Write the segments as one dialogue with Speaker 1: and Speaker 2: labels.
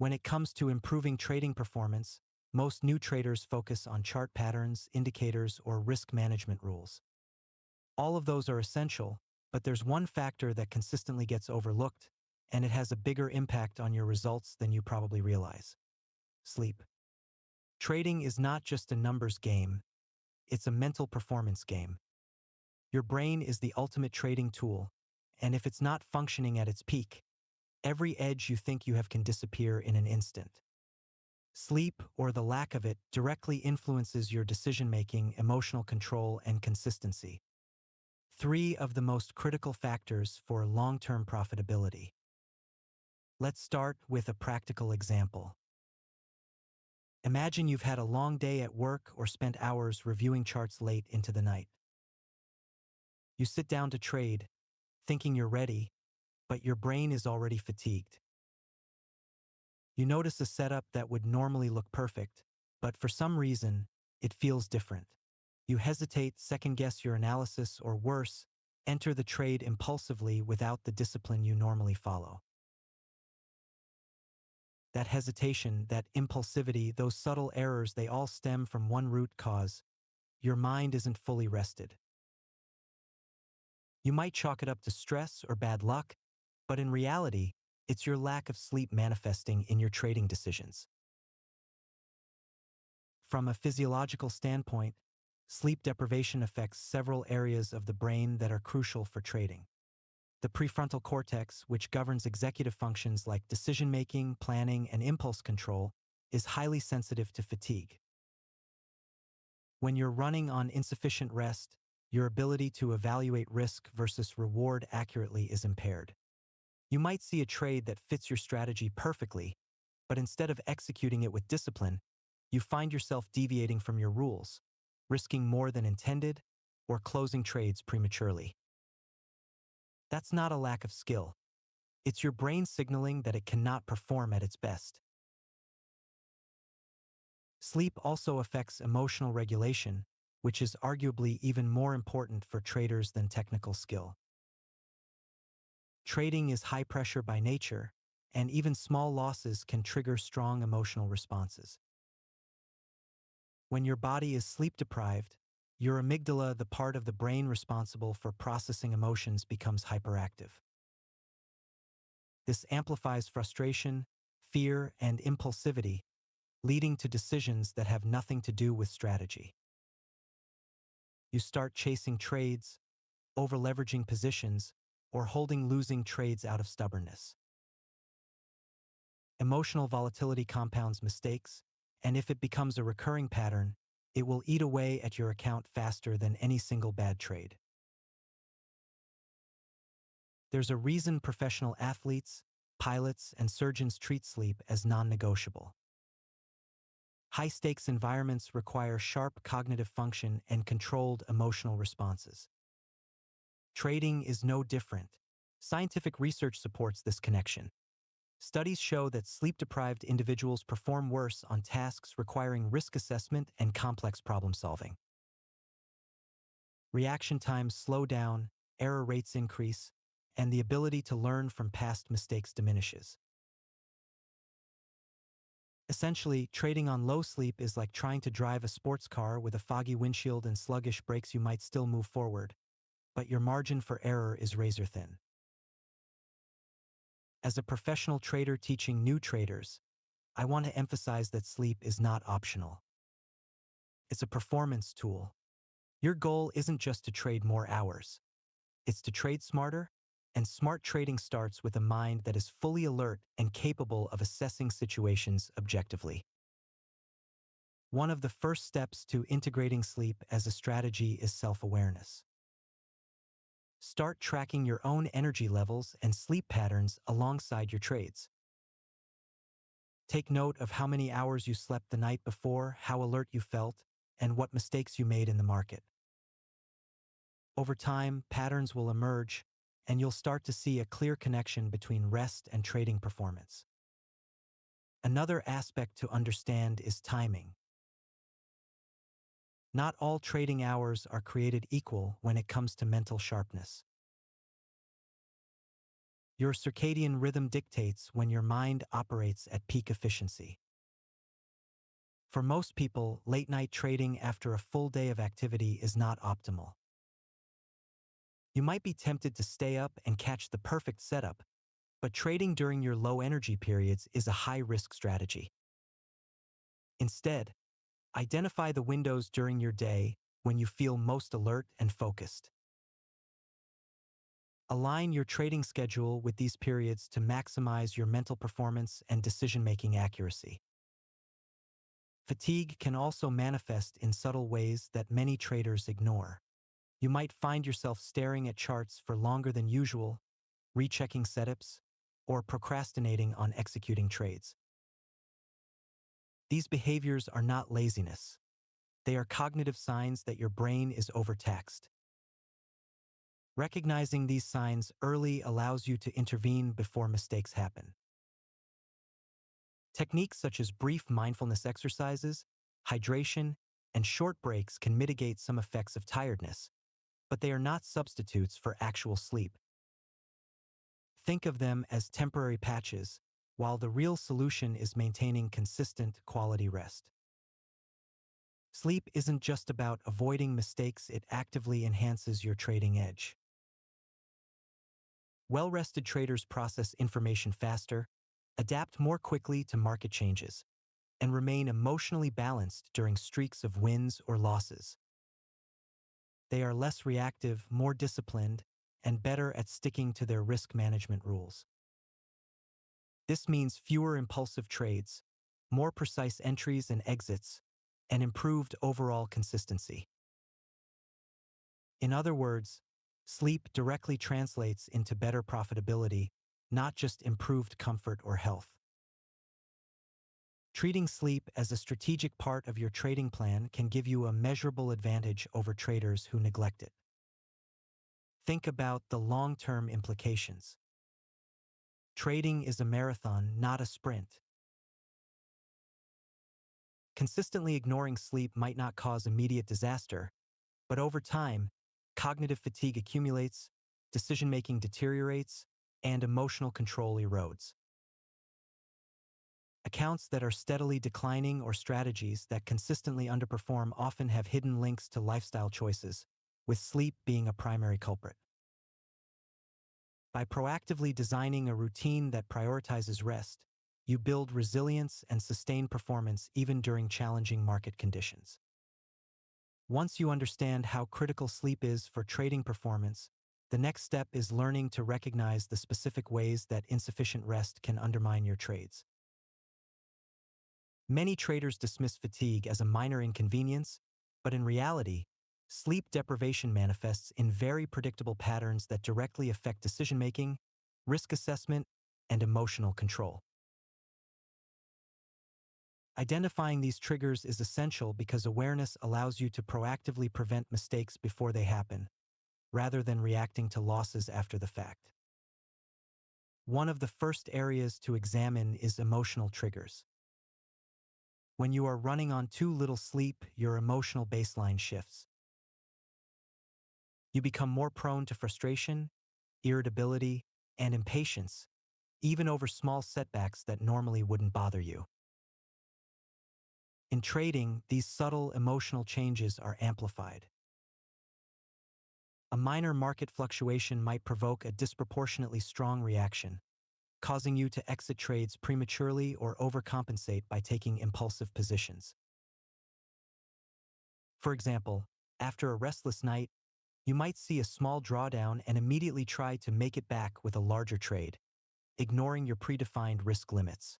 Speaker 1: When it comes to improving trading performance, most new traders focus on chart patterns, indicators, or risk management rules. All of those are essential, but there's one factor that consistently gets overlooked, and it has a bigger impact on your results than you probably realize: sleep. Trading is not just a numbers game, it's a mental performance game. Your brain is the ultimate trading tool, and if it's not functioning at its peak, every edge you think you have can disappear in an instant. Sleep, or the lack of it, directly influences your decision-making, emotional control, and consistency. Three of the most critical factors for long-term profitability. Let's start with a practical example. Imagine you've had a long day at work or spent hours reviewing charts late into the night. You sit down to trade, thinking you're ready, but your brain is already fatigued. You notice a setup that would normally look perfect, but for some reason, it feels different. You hesitate, second-guess your analysis, or worse, enter the trade impulsively without the discipline you normally follow. That hesitation, that impulsivity, those subtle errors, they all stem from one root cause: your mind isn't fully rested. You might chalk it up to stress or bad luck, but in reality, it's your lack of sleep manifesting in your trading decisions. From a physiological standpoint, sleep deprivation affects several areas of the brain that are crucial for trading. The prefrontal cortex, which governs executive functions like decision-making, planning, and impulse control, is highly sensitive to fatigue. When you're running on insufficient rest, your ability to evaluate risk versus reward accurately is impaired. You might see a trade that fits your strategy perfectly, but instead of executing it with discipline, you find yourself deviating from your rules, risking more than intended, or closing trades prematurely. That's not a lack of skill. It's your brain signaling that it cannot perform at its best. Sleep also affects emotional regulation, which is arguably even more important for traders than technical skill. Trading is high pressure by nature, and even small losses can trigger strong emotional responses. When your body is sleep deprived, your amygdala, the part of the brain responsible for processing emotions, becomes hyperactive. This amplifies frustration, fear, and impulsivity, leading to decisions that have nothing to do with strategy. You start chasing trades, over-leveraging positions, or holding losing trades out of stubbornness. Emotional volatility compounds mistakes, and if it becomes a recurring pattern, it will eat away at your account faster than any single bad trade. There's a reason professional athletes, pilots, and surgeons treat sleep as non-negotiable. High-stakes environments require sharp cognitive function and controlled emotional responses. Trading is no different. Scientific research supports this connection. Studies show that sleep-deprived individuals perform worse on tasks requiring risk assessment and complex problem-solving. Reaction times slow down, error rates increase, and the ability to learn from past mistakes diminishes. Essentially, trading on low sleep is like trying to drive a sports car with a foggy windshield and sluggish brakes. You might still move forward, but your margin for error is razor thin. As a professional trader teaching new traders, I want to emphasize that sleep is not optional. It's a performance tool. Your goal isn't just to trade more hours. It's to trade smarter, and smart trading starts with a mind that is fully alert and capable of assessing situations objectively. One of the first steps to integrating sleep as a strategy is self-awareness. Start tracking your own energy levels and sleep patterns alongside your trades. Take note of how many hours you slept the night before, how alert you felt, and what mistakes you made in the market. Over time, patterns will emerge, and you'll start to see a clear connection between rest and trading performance. Another aspect to understand is timing. Not all trading hours are created equal when it comes to mental sharpness. Your circadian rhythm dictates when your mind operates at peak efficiency. For most people, late-night trading after a full day of activity is not optimal. You might be tempted to stay up and catch the perfect setup, but trading during your low-energy periods is a high-risk strategy. Instead, identify the windows during your day when you feel most alert and focused. Align your trading schedule with these periods to maximize your mental performance and decision-making accuracy. Fatigue can also manifest in subtle ways that many traders ignore. You might find yourself staring at charts for longer than usual, rechecking setups, or procrastinating on executing trades. These behaviors are not laziness. They are cognitive signs that your brain is overtaxed. Recognizing these signs early allows you to intervene before mistakes happen. Techniques such as brief mindfulness exercises, hydration, and short breaks can mitigate some effects of tiredness, but they are not substitutes for actual sleep. Think of them as temporary patches, while the real solution is maintaining consistent quality rest. Sleep isn't just about avoiding mistakes, it actively enhances your trading edge. Well-rested traders process information faster, adapt more quickly to market changes, and remain emotionally balanced during streaks of wins or losses. They are less reactive, more disciplined, and better at sticking to their risk management rules. This means fewer impulsive trades, more precise entries and exits, and improved overall consistency. In other words, sleep directly translates into better profitability, not just improved comfort or health. Treating sleep as a strategic part of your trading plan can give you a measurable advantage over traders who neglect it. Think about the long-term implications. Trading is a marathon, not a sprint. Consistently ignoring sleep might not cause immediate disaster, but over time, cognitive fatigue accumulates, decision-making deteriorates, and emotional control erodes. Accounts that are steadily declining or strategies that consistently underperform often have hidden links to lifestyle choices, with sleep being a primary culprit. By proactively designing a routine that prioritizes rest, you build resilience and sustain performance even during challenging market conditions. Once you understand how critical sleep is for trading performance, the next step is learning to recognize the specific ways that insufficient rest can undermine your trades. Many traders dismiss fatigue as a minor inconvenience, but in reality, sleep deprivation manifests in very predictable patterns that directly affect decision-making, risk assessment, and emotional control. Identifying these triggers is essential because awareness allows you to proactively prevent mistakes before they happen, rather than reacting to losses after the fact. One of the first areas to examine is emotional triggers. When you are running on too little sleep, your emotional baseline shifts. You become more prone to frustration, irritability, and impatience, even over small setbacks that normally wouldn't bother you. In trading, these subtle emotional changes are amplified. A minor market fluctuation might provoke a disproportionately strong reaction, causing you to exit trades prematurely or overcompensate by taking impulsive positions. For example, after a restless night, you might see a small drawdown and immediately try to make it back with a larger trade, ignoring your predefined risk limits.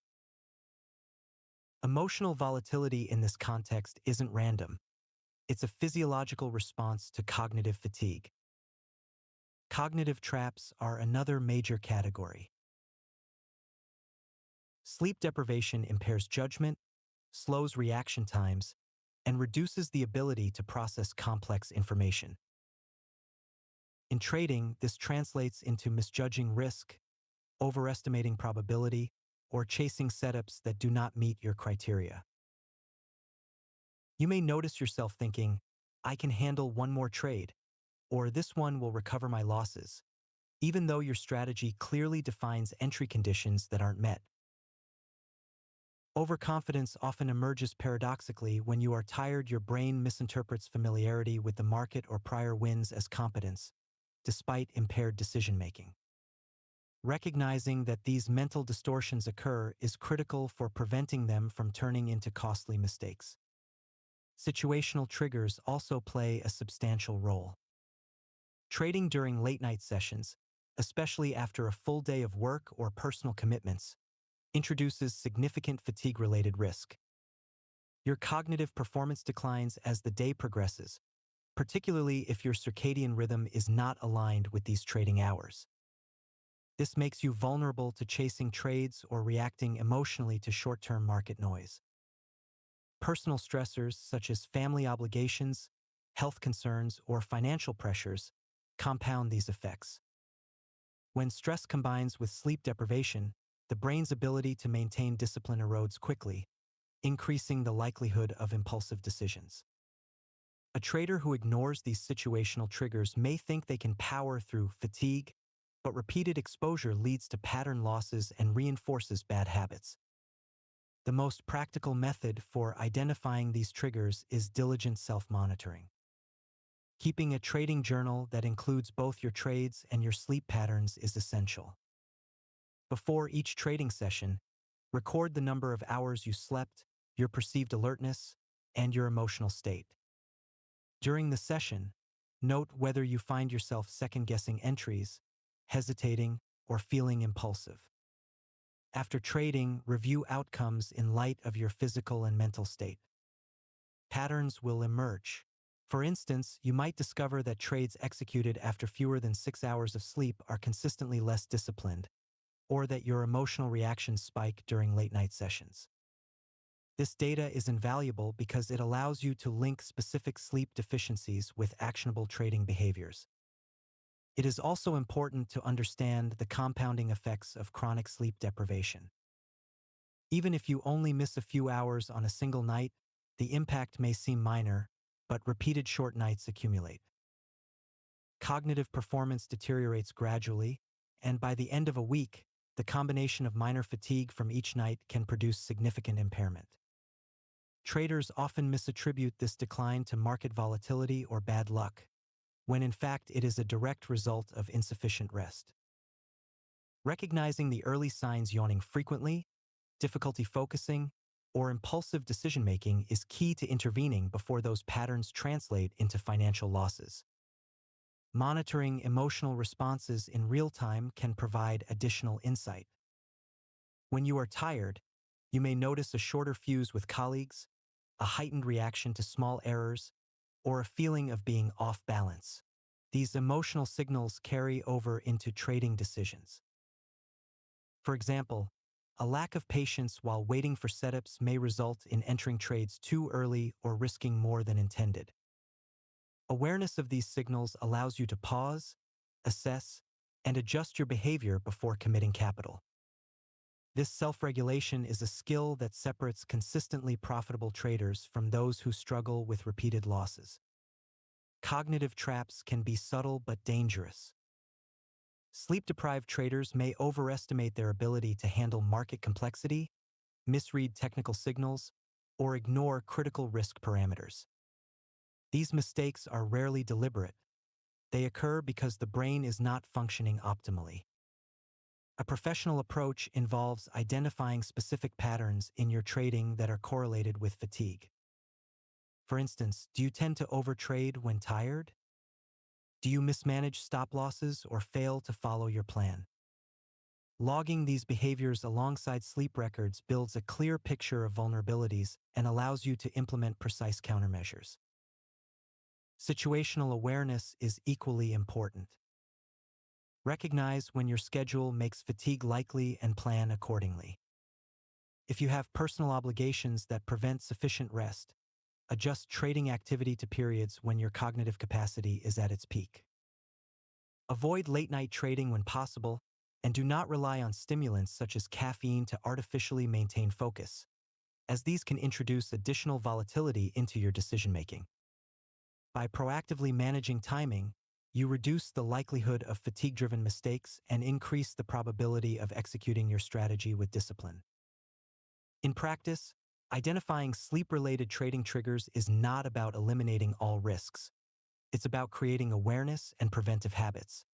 Speaker 1: Emotional volatility in this context isn't random. It's a physiological response to cognitive fatigue. Cognitive traps are another major category. Sleep deprivation impairs judgment, slows reaction times, and reduces the ability to process complex information. In trading, this translates into misjudging risk, overestimating probability, or chasing setups that do not meet your criteria. You may notice yourself thinking, "I can handle one more trade," or "this one will recover my losses," even though your strategy clearly defines entry conditions that aren't met. Overconfidence often emerges paradoxically when you are tired. Your brain misinterprets familiarity with the market or prior wins as competence, despite impaired decision-making. Recognizing that these mental distortions occur is critical for preventing them from turning into costly mistakes. Situational triggers also play a substantial role. Trading during late-night sessions, especially after a full day of work or personal commitments, introduces significant fatigue-related risk. Your cognitive performance declines as the day progresses, particularly if your circadian rhythm is not aligned with these trading hours. This makes you vulnerable to chasing trades or reacting emotionally to short-term market noise. Personal stressors such as family obligations, health concerns, or financial pressures compound these effects. When stress combines with sleep deprivation, the brain's ability to maintain discipline erodes quickly, increasing the likelihood of impulsive decisions. A trader who ignores these situational triggers may think they can power through fatigue, but repeated exposure leads to pattern losses and reinforces bad habits. The most practical method for identifying these triggers is diligent self-monitoring. Keeping a trading journal that includes both your trades and your sleep patterns is essential. Before each trading session, record the number of hours you slept, your perceived alertness, and your emotional state. During the session, note whether you find yourself second-guessing entries, hesitating, or feeling impulsive. After trading, review outcomes in light of your physical and mental state. Patterns will emerge. For instance, you might discover that trades executed after fewer than 6 hours of sleep are consistently less disciplined, or that your emotional reactions spike during late-night sessions. This data is invaluable because it allows you to link specific sleep deficiencies with actionable trading behaviors. It is also important to understand the compounding effects of chronic sleep deprivation. Even if you only miss a few hours on a single night, the impact may seem minor, but repeated short nights accumulate. Cognitive performance deteriorates gradually, and by the end of a week, the combination of minor fatigue from each night can produce significant impairment. Traders often misattribute this decline to market volatility or bad luck, when in fact it is a direct result of insufficient rest. Recognizing the early signs: yawning frequently, difficulty focusing, or impulsive decision-making is key to intervening before those patterns translate into financial losses. Monitoring emotional responses in real time can provide additional insight. When you are tired, you may notice a shorter fuse with colleagues, a heightened reaction to small errors, or a feeling of being off balance. These emotional signals carry over into trading decisions. For example, a lack of patience while waiting for setups may result in entering trades too early or risking more than intended. Awareness of these signals allows you to pause, assess, and adjust your behavior before committing capital. This self-regulation is a skill that separates consistently profitable traders from those who struggle with repeated losses. Cognitive traps can be subtle but dangerous. Sleep-deprived traders may overestimate their ability to handle market complexity, misread technical signals, or ignore critical risk parameters. These mistakes are rarely deliberate. They occur because the brain is not functioning optimally. A professional approach involves identifying specific patterns in your trading that are correlated with fatigue. For instance, do you tend to overtrade when tired? Do you mismanage stop losses or fail to follow your plan? Logging these behaviors alongside sleep records builds a clear picture of vulnerabilities and allows you to implement precise countermeasures. Situational awareness is equally important. Recognize when your schedule makes fatigue likely and plan accordingly. If you have personal obligations that prevent sufficient rest, adjust trading activity to periods when your cognitive capacity is at its peak. Avoid late-night trading when possible, and do not rely on stimulants such as caffeine to artificially maintain focus, as these can introduce additional volatility into your decision-making. By proactively managing timing, you reduce the likelihood of fatigue-driven mistakes and increase the probability of executing your strategy with discipline. In practice, identifying sleep-related trading triggers is not about eliminating all risks. It's about creating awareness and preventive habits.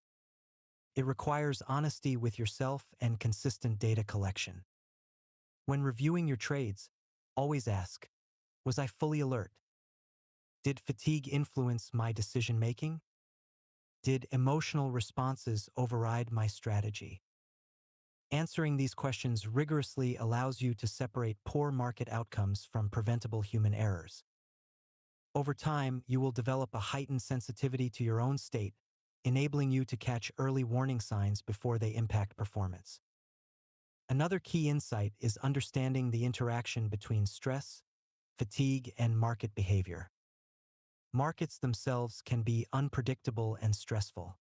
Speaker 1: It requires honesty with yourself and consistent data collection. When reviewing your trades, always ask, was I fully alert? Did fatigue influence my decision-making? Did emotional responses override my strategy? Answering these questions rigorously allows you to separate poor market outcomes from preventable human errors. Over time, you will develop a heightened sensitivity to your own state, enabling you to catch early warning signs before they impact performance. Another key insight is understanding the interaction between stress, fatigue, and market behavior. Markets themselves can be unpredictable and stressful.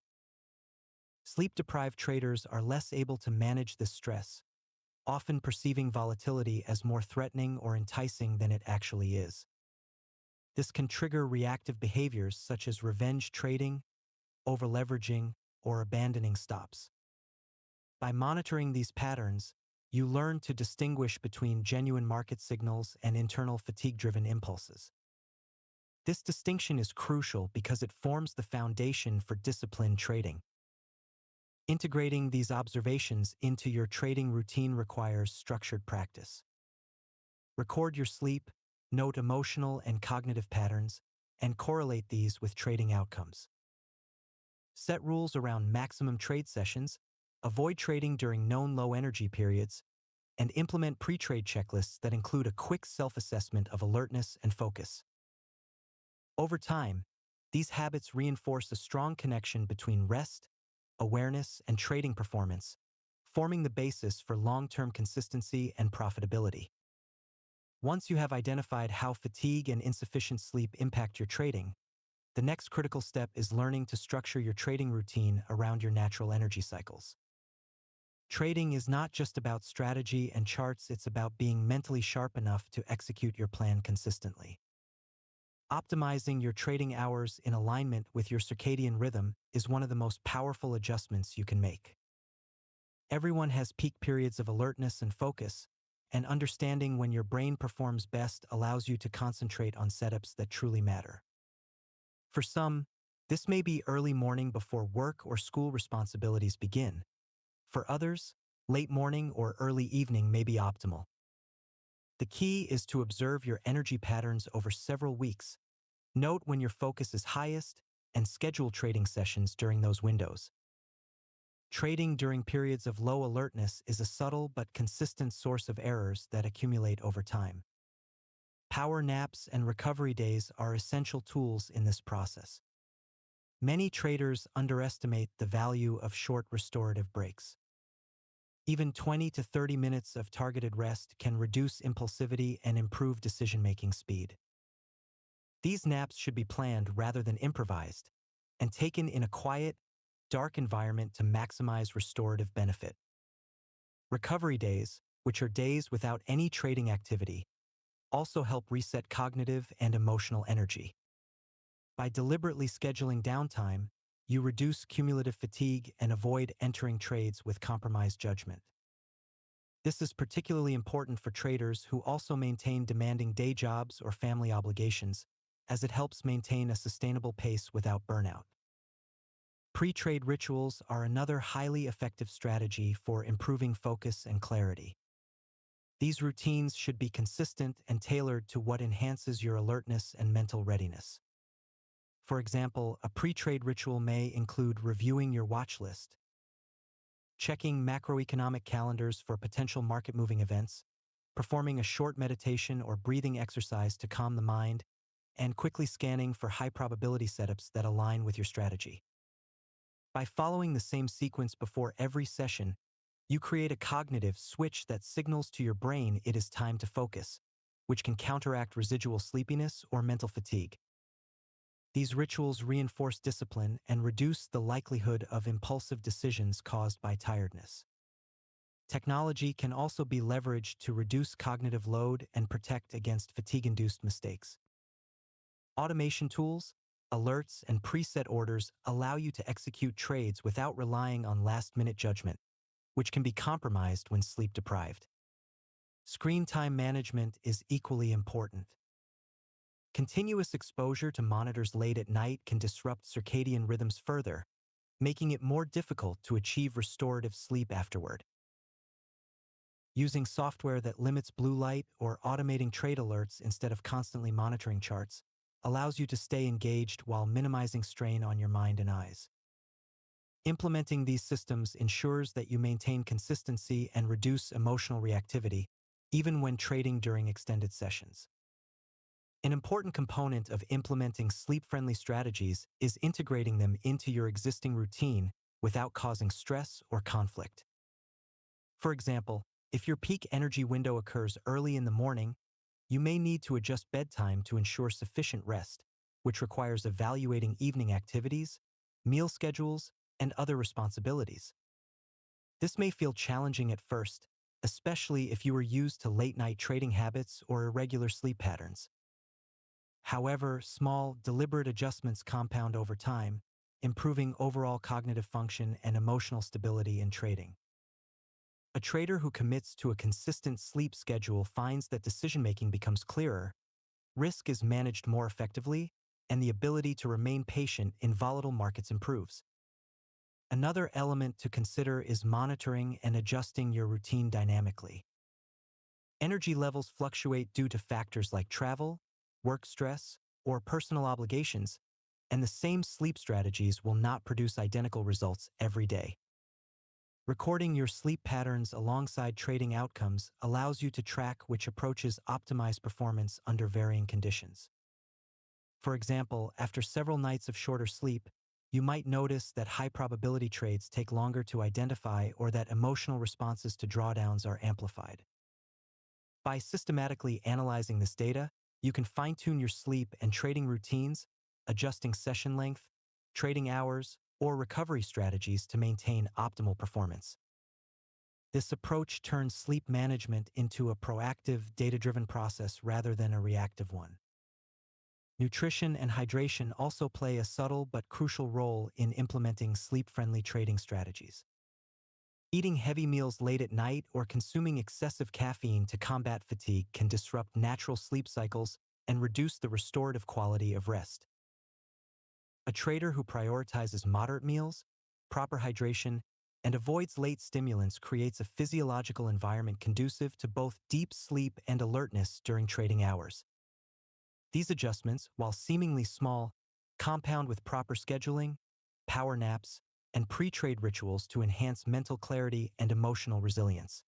Speaker 1: Sleep-deprived traders are less able to manage this stress, often perceiving volatility as more threatening or enticing than it actually is. This can trigger reactive behaviors such as revenge trading, overleveraging, or abandoning stops. By monitoring these patterns, you learn to distinguish between genuine market signals and internal fatigue-driven impulses. This distinction is crucial because it forms the foundation for disciplined trading. Integrating these observations into your trading routine requires structured practice. Record your sleep, note emotional and cognitive patterns, and correlate these with trading outcomes. Set rules around maximum trade sessions, avoid trading during known low-energy periods, and implement pre-trade checklists that include a quick self-assessment of alertness and focus. Over time, these habits reinforce a strong connection between rest, awareness, and trading performance, forming the basis for long-term consistency and profitability. Once you have identified how fatigue and insufficient sleep impact your trading, the next critical step is learning to structure your trading routine around your natural energy cycles. Trading is not just about strategy and charts, it's about being mentally sharp enough to execute your plan consistently. Optimizing your trading hours in alignment with your circadian rhythm is one of the most powerful adjustments you can make. Everyone has peak periods of alertness and focus, and understanding when your brain performs best allows you to concentrate on setups that truly matter. For some, this may be early morning before work or school responsibilities begin. For others, late morning or early evening may be optimal. The key is to observe your energy patterns over several weeks. Note when your focus is highest and schedule trading sessions during those windows. Trading during periods of low alertness is a subtle but consistent source of errors that accumulate over time. Power naps and recovery days are essential tools in this process. Many traders underestimate the value of short restorative breaks. Even 20 to 30 minutes of targeted rest can reduce impulsivity and improve decision-making speed. These naps should be planned rather than improvised, and taken in a quiet, dark environment to maximize restorative benefit. Recovery days, which are days without any trading activity, also help reset cognitive and emotional energy. By deliberately scheduling downtime, you reduce cumulative fatigue and avoid entering trades with compromised judgment. This is particularly important for traders who also maintain demanding day jobs or family obligations, as it helps maintain a sustainable pace without burnout. Pre-trade rituals are another highly effective strategy for improving focus and clarity. These routines should be consistent and tailored to what enhances your alertness and mental readiness. For example, a pre-trade ritual may include reviewing your watch list, checking macroeconomic calendars for potential market-moving events, performing a short meditation or breathing exercise to calm the mind, and quickly scanning for high-probability setups that align with your strategy. By following the same sequence before every session, you create a cognitive switch that signals to your brain it is time to focus, which can counteract residual sleepiness or mental fatigue. These rituals reinforce discipline and reduce the likelihood of impulsive decisions caused by tiredness. Technology can also be leveraged to reduce cognitive load and protect against fatigue-induced mistakes. Automation tools, Alerts and preset orders allow you to execute trades without relying on last-minute judgment, which can be compromised when sleep-deprived. Screen time management is equally important. Continuous exposure to monitors late at night can disrupt circadian rhythms further, making it more difficult to achieve restorative sleep afterward. Using software that limits blue light or automating trade alerts instead of constantly monitoring charts allows you to stay engaged while minimizing strain on your mind and eyes. Implementing these systems ensures that you maintain consistency and reduce emotional reactivity, even when trading during extended sessions. An important component of implementing sleep-friendly strategies is integrating them into your existing routine without causing stress or conflict. For example, if your peak energy window occurs early in the morning, you may need to adjust bedtime to ensure sufficient rest, which requires evaluating evening activities, meal schedules, and other responsibilities. This may feel challenging at first, especially if you are used to late-night trading habits or irregular sleep patterns. However, small, deliberate adjustments compound over time, improving overall cognitive function and emotional stability in trading. A trader who commits to a consistent sleep schedule finds that decision-making becomes clearer, risk is managed more effectively, and the ability to remain patient in volatile markets improves. Another element to consider is monitoring and adjusting your routine dynamically. Energy levels fluctuate due to factors like travel, work stress, or personal obligations, and the same sleep strategies will not produce identical results every day. Recording your sleep patterns alongside trading outcomes allows you to track which approaches optimize performance under varying conditions. For example, after several nights of shorter sleep, you might notice that high-probability trades take longer to identify or that emotional responses to drawdowns are amplified. By systematically analyzing this data, you can fine-tune your sleep and trading routines, adjusting session length, trading hours, or recovery strategies to maintain optimal performance. This approach turns sleep management into a proactive, data-driven process rather than a reactive one. Nutrition and hydration also play a subtle but crucial role in implementing sleep-friendly trading strategies. Eating heavy meals late at night or consuming excessive caffeine to combat fatigue can disrupt natural sleep cycles and reduce the restorative quality of rest. A trader who prioritizes moderate meals, proper hydration, and avoids late stimulants creates a physiological environment conducive to both deep sleep and alertness during trading hours. These adjustments, while seemingly small, compound with proper scheduling, power naps, and pre-trade rituals to enhance mental clarity and emotional resilience.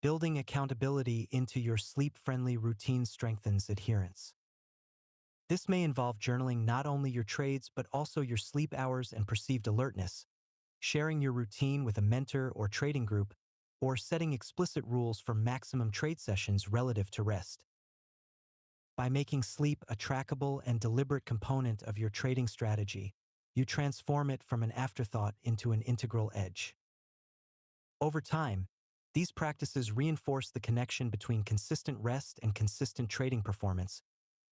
Speaker 1: Building accountability into your sleep-friendly routine strengthens adherence. This may involve journaling not only your trades but also your sleep hours and perceived alertness, sharing your routine with a mentor or trading group, or setting explicit rules for maximum trade sessions relative to rest. By making sleep a trackable and deliberate component of your trading strategy, you transform it from an afterthought into an integral edge. Over time, these practices reinforce the connection between consistent rest and consistent trading performance,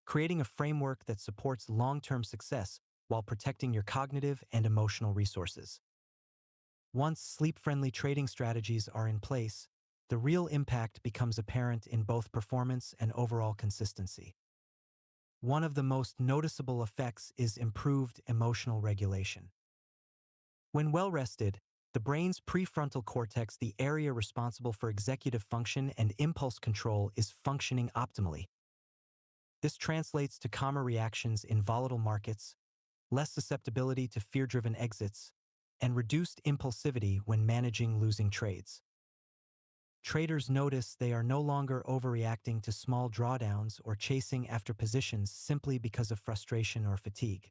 Speaker 1: creating a framework that supports long-term success while protecting your cognitive and emotional resources. Once sleep-friendly trading strategies are in place, the real impact becomes apparent in both performance and overall consistency. One of the most noticeable effects is improved emotional regulation. When well-rested, the brain's prefrontal cortex, the area responsible for executive function and impulse control, is functioning optimally. This translates to calmer reactions in volatile markets, less susceptibility to fear-driven exits, and reduced impulsivity when managing losing trades. Traders notice they are no longer overreacting to small drawdowns or chasing after positions simply because of frustration or fatigue.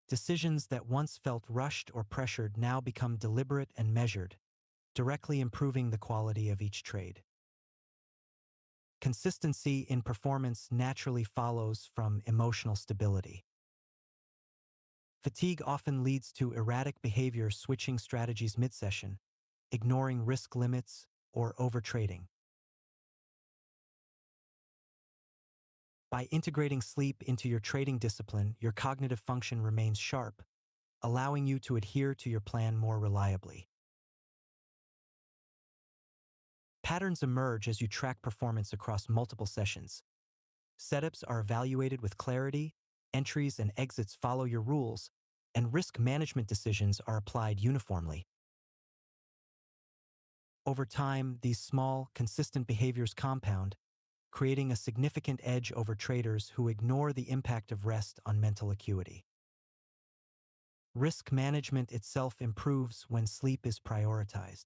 Speaker 1: Decisions that once felt rushed or pressured now become deliberate and measured, directly improving the quality of each trade. Consistency in performance naturally follows from emotional stability. Fatigue often leads to erratic behavior, switching strategies mid-session, ignoring risk limits, or overtrading. By integrating sleep into your trading discipline, your cognitive function remains sharp, allowing you to adhere to your plan more reliably. Patterns emerge as you track performance across multiple sessions. Setups are evaluated with clarity, entries and exits follow your rules, and risk management decisions are applied uniformly. Over time, these small, consistent behaviors compound, creating a significant edge over traders who ignore the impact of rest on mental acuity. Risk management itself improves when sleep is prioritized.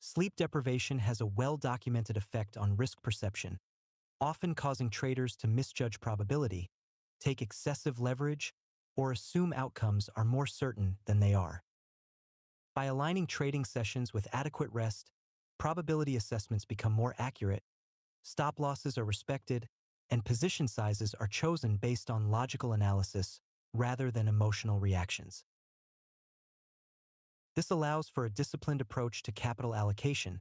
Speaker 1: Sleep deprivation has a well-documented effect on risk perception, often causing traders to misjudge probability, take excessive leverage, or assume outcomes are more certain than they are. By aligning trading sessions with adequate rest, probability assessments become more accurate, stop losses are respected, and position sizes are chosen based on logical analysis rather than emotional reactions. This allows for a disciplined approach to capital allocation,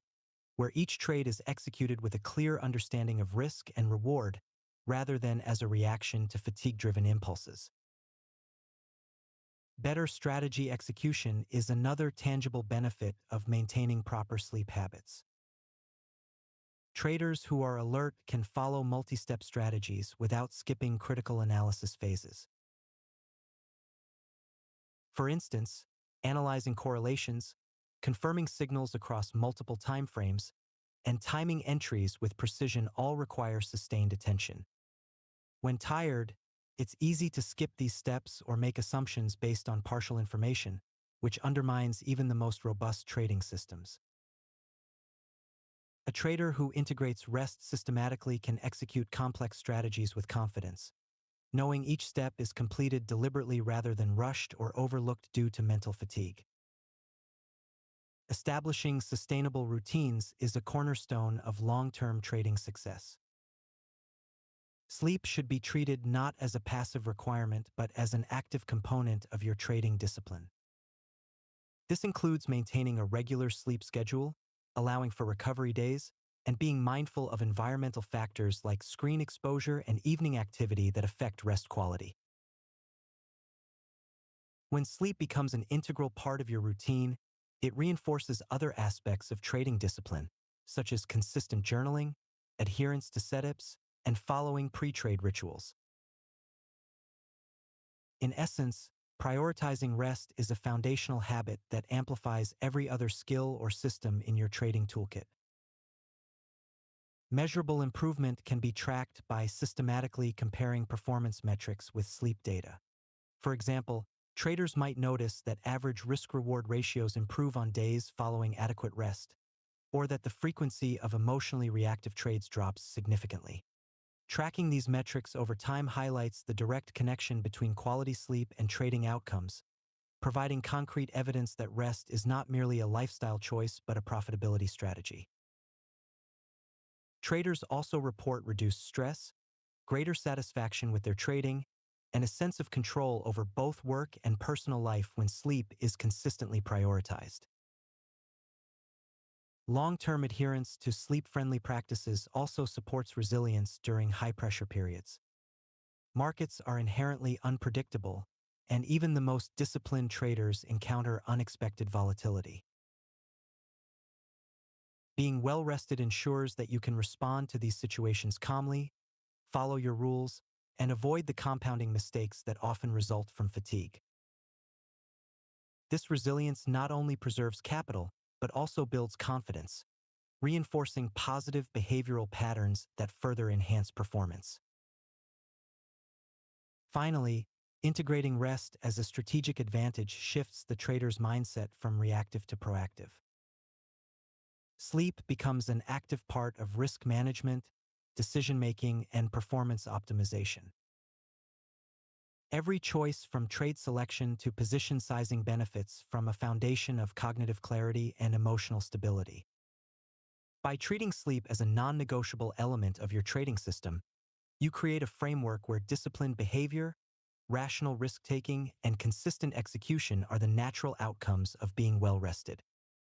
Speaker 1: where each trade is executed with a clear understanding of risk and reward rather than as a reaction to fatigue-driven impulses. Better strategy execution is another tangible benefit of maintaining proper sleep habits. Traders who are alert can follow multi-step strategies without skipping critical analysis phases. For instance, analyzing correlations, confirming signals across multiple time frames, and timing entries with precision all require sustained attention. When tired, it's easy to skip these steps or make assumptions based on partial information, which undermines even the most robust trading systems. A trader who integrates rest systematically can execute complex strategies with confidence, knowing each step is completed deliberately rather than rushed or overlooked due to mental fatigue. Establishing sustainable routines is a cornerstone of long-term trading success. Sleep should be treated not as a passive requirement but as an active component of your trading discipline. This includes maintaining a regular sleep schedule, allowing for recovery days, and being mindful of environmental factors like screen exposure and evening activity that affect rest quality. When sleep becomes an integral part of your routine, it reinforces other aspects of trading discipline, such as consistent journaling, adherence to setups, and following pre-trade rituals. In essence, prioritizing rest is a foundational habit that amplifies every other skill or system in your trading toolkit. Measurable improvement can be tracked by systematically comparing performance metrics with sleep data. For example, traders might notice that average risk-reward ratios improve on days following adequate rest, or that the frequency of emotionally reactive trades drops significantly. Tracking these metrics over time highlights the direct connection between quality sleep and trading outcomes, providing concrete evidence that rest is not merely a lifestyle choice but a profitability strategy. Traders also report reduced stress, greater satisfaction with their trading, and a sense of control over both work and personal life when sleep is consistently prioritized. Long-term adherence to sleep-friendly practices also supports resilience during high-pressure periods. Markets are inherently unpredictable, and even the most disciplined traders encounter unexpected volatility. Being well-rested ensures that you can respond to these situations calmly, follow your rules, and avoid the compounding mistakes that often result from fatigue. This resilience not only preserves capital, but also builds confidence, reinforcing positive behavioral patterns that further enhance performance. Finally, integrating rest as a strategic advantage shifts the trader's mindset from reactive to proactive. Sleep becomes an active part of risk management, decision-making, and performance optimization. Every choice from trade selection to position sizing benefits from a foundation of cognitive clarity and emotional stability. By treating sleep as a non-negotiable element of your trading system, you create a framework where disciplined behavior, rational risk-taking, and consistent execution are the natural outcomes of being well-rested.